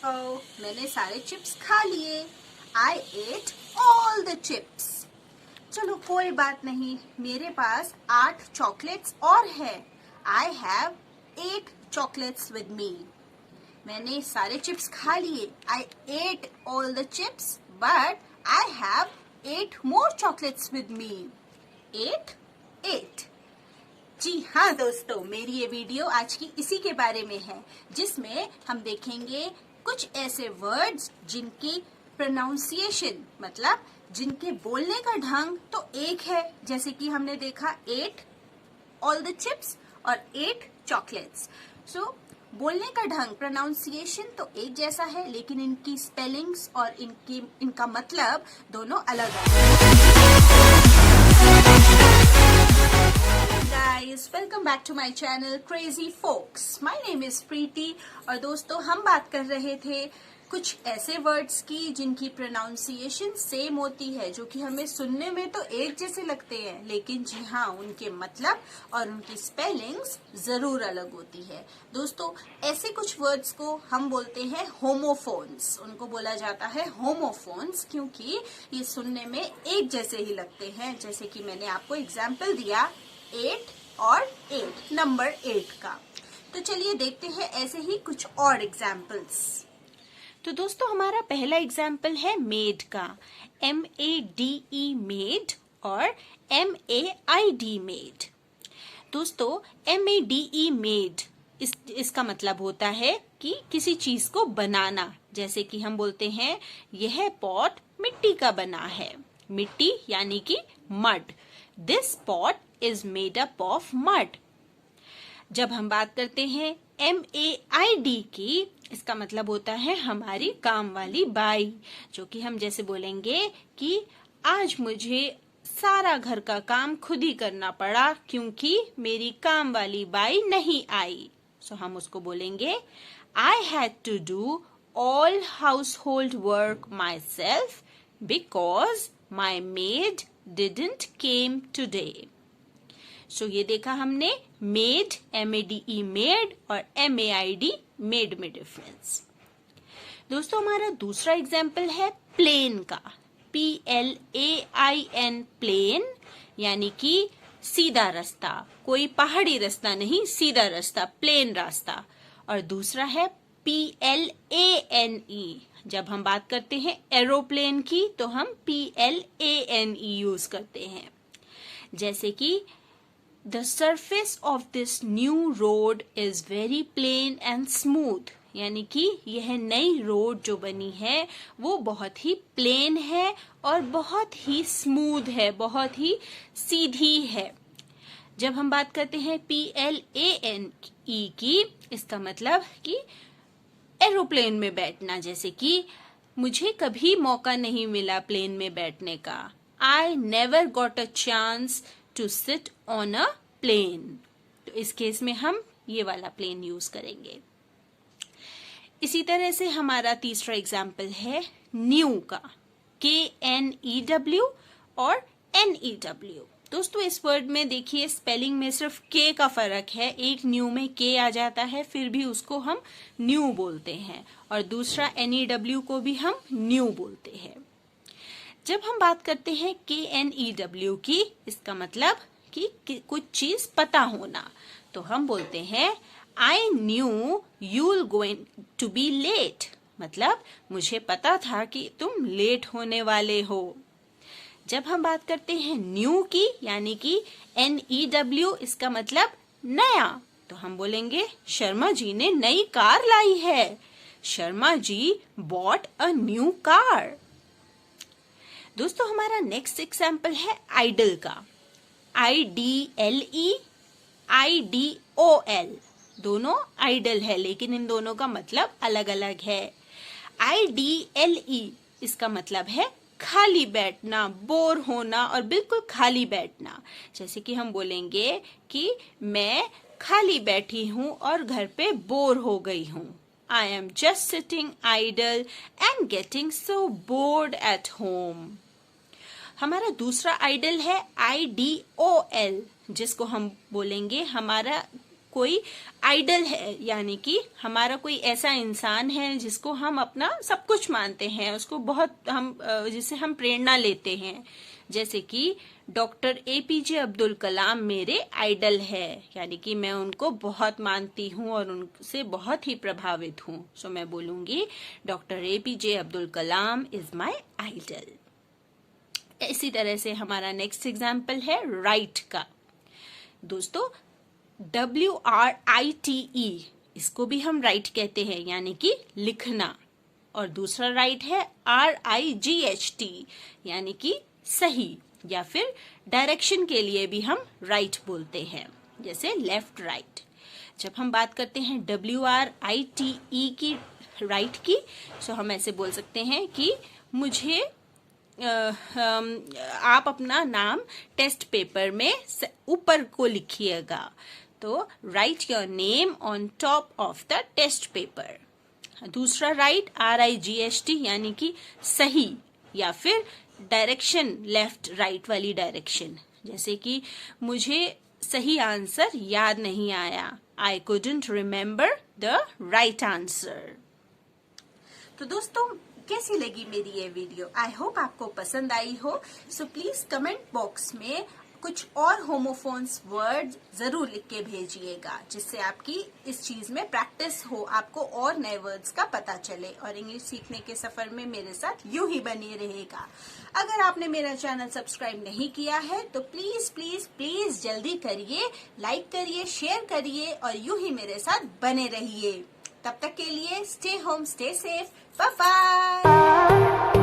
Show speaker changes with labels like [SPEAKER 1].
[SPEAKER 1] मैंने सारे चिप्स खा लिए। I ate all the chips. चलो कोई बात नहीं, मेरे पास 8 चॉकलेट्स और है। I have 8 chocolates with me. मैंने सारे चिप्स खा लिए। I ate all the chips, but I have 8 more chocolates with me. 8. जी हाँ दोस्तों, मेरी ये वीडियो आज की इसी के बारे में है, जिसमें हम देखेंगे कुछ ऐसे वर्ड्स जिनकी प्रोनाउंसिएशन मतलब जिनके बोलने का ढंग तो एक है, जैसे कि हमने देखा 8 ऑल द चिप्स और 8 चॉकलेट्स। सो बोलने का ढंग प्रोनाउंसिएशन तो एक जैसा है, लेकिन इनकी स्पेलिंग्स और इनका मतलब दोनों अलग है। Guys, welcome back to my channel Crazy Folks. My name is Preeti और दोस्तों हम बात कर रहे थे कुछ ऐसे वर्ड्स की जिनकी प्रोनाउंसिएशन सेम होती है, जो कि हमें सुनने में तो एक जैसे लगते हैं, लेकिन जी हाँ उनके मतलब और उनकी स्पेलिंग्स जरूर अलग होती है। दोस्तों ऐसे कुछ वर्ड्स को हम बोलते हैं होमोफोन्स। उनको बोला जाता है होमोफोन्स क्योंकि ये सुनने में एक जैसे ही लगते हैं, जैसे कि मैंने आपको एग्जाम्पल दिया 8 और 8 नंबर 8 का। तो चलिए देखते हैं ऐसे ही कुछ और एग्जाम्पल्स। तो दोस्तों हमारा पहला एग्जाम्पल है मेड का, MADE मेड और MAID मेड। दोस्तों MADE मेड इसका मतलब होता है कि किसी चीज को बनाना, जैसे कि हम बोलते हैं यह पॉट मिट्टी का बना है। मिट्टी यानी कि mud. This pot is made up of mud. जब हम बात करते हैं MAID की, इसका मतलब होता है हमारी काम वाली बाई, जो कि हम जैसे बोलेंगे कि आज मुझे सारा घर का काम खुद ही करना पड़ा क्योंकि मेरी काम वाली बाई नहीं आई। सो हम उसको बोलेंगे I had to do all household work myself because my maid didn't came today. सो ये देखा हमने मेड MADE मेड और MAID मेड में डिफरेंस। दोस्तों हमारा दूसरा एग्जाम्पल है प्लेन का, PLAIN प्लेन यानी कि सीधा रास्ता, कोई पहाड़ी रास्ता नहीं, सीधा रास्ता, प्लेन रास्ता। और दूसरा है PLANE। जब हम बात करते हैं एरोप्लेन की तो हम PLANE यूज करते हैं, जैसे कि The surface of this new road is very plain and smooth, यानी कि यह नई रोड जो बनी है वो बहुत ही प्लेन है और बहुत ही स्मूथ है, बहुत ही सीधी है। जब हम बात करते हैं PLANE की, इसका मतलब कि एरोप्लेन में बैठना, जैसे कि मुझे कभी मौका नहीं मिला प्लेन में बैठने का। I never got a chance to sit on a plane. तो इस केस में हम ये वाला प्लेन यूज करेंगे। इसी तरह से हमारा तीसरा एग्जाम्पल है न्यू का, KNEW और NEW। दोस्तों इस वर्ड में देखिए स्पेलिंग में सिर्फ के का फर्क है, एक न्यू में के आ जाता है फिर भी उसको हम न्यू बोलते हैं, और दूसरा NEW को भी हम न्यू बोलते हैं। जब हम बात करते हैं KNEW की, इसका मतलब कि कुछ चीज पता होना, तो हम बोलते हैं I knew you'll going to be late, मतलब मुझे पता था कि तुम लेट होने वाले हो। जब हम बात करते हैं न्यू की यानी कि NEW, इसका मतलब नया, तो हम बोलेंगे शर्मा जी ने नई कार लाई है। Sharma ji bought a new car। दोस्तों हमारा नेक्स्ट एग्जाम्पल है आइडल का, IDLE IDOL। दोनों आइडल है लेकिन इन दोनों का मतलब अलग अलग है। IDLE इसका मतलब है खाली बैठना, बोर होना और बिल्कुल खाली बैठना, जैसे कि हम बोलेंगे कि मैं खाली बैठी हूँ और घर पे बोर हो गई हूँ। I am just sitting idle and getting so bored at home। हमारा दूसरा आइडल है IDOL, जिसको हम बोलेंगे हमारा कोई आइडल है, यानी कि हमारा कोई ऐसा इंसान है जिसको हम अपना सब कुछ मानते हैं, उसको बहुत हम जिससे हम प्रेरणा लेते हैं। जैसे कि डॉक्टर एपीजे अब्दुल कलाम मेरे आइडल है, यानी कि मैं उनको बहुत मानती हूँ और उनसे बहुत ही प्रभावित हूँ। सो मैं बोलूंगी doctor APJ Abdul Kalam is my idol. इसी तरह से हमारा नेक्स्ट एग्जाम्पल है राइट का। दोस्तों WRITE, इसको भी हम राइट कहते हैं, यानी कि लिखना। और दूसरा राइट है RIGHT, यानी कि सही, या फिर डायरेक्शन के लिए भी हम राइट बोलते हैं, जैसे लेफ्ट राइट। जब हम बात करते हैं WRITE की राइट की, तो हम ऐसे बोल सकते हैं कि मुझे आप अपना नाम टेस्ट पेपर में ऊपर को लिखिएगा, तो write your name on top of the test paper. दूसरा राइट RIGHT, यानी कि सही, या फिर डायरेक्शन लेफ्ट राइट वाली डायरेक्शन, जैसे कि मुझे सही आंसर याद नहीं आया, I couldn't remember the right answer। तो दोस्तों कैसी लगी मेरी ये वीडियो? आई होप आपको पसंद आई हो। सो प्लीज कमेंट बॉक्स में कुछ और होमोफोन्स वर्ड जरूर लिख के भेजिएगा, जिससे आपकी इस चीज में प्रैक्टिस हो, आपको और नए वर्ड्स का पता चले और इंग्लिश सीखने के सफर में मेरे साथ यूं ही बने रहेगा। अगर आपने मेरा चैनल सब्सक्राइब नहीं किया है तो प्लीज प्लीज प्लीज जल्दी करिए, लाइक करिए, शेयर करिए और यूं ही मेरे साथ बने रहिए। तब तक के लिए stay home, stay safe, bye bye.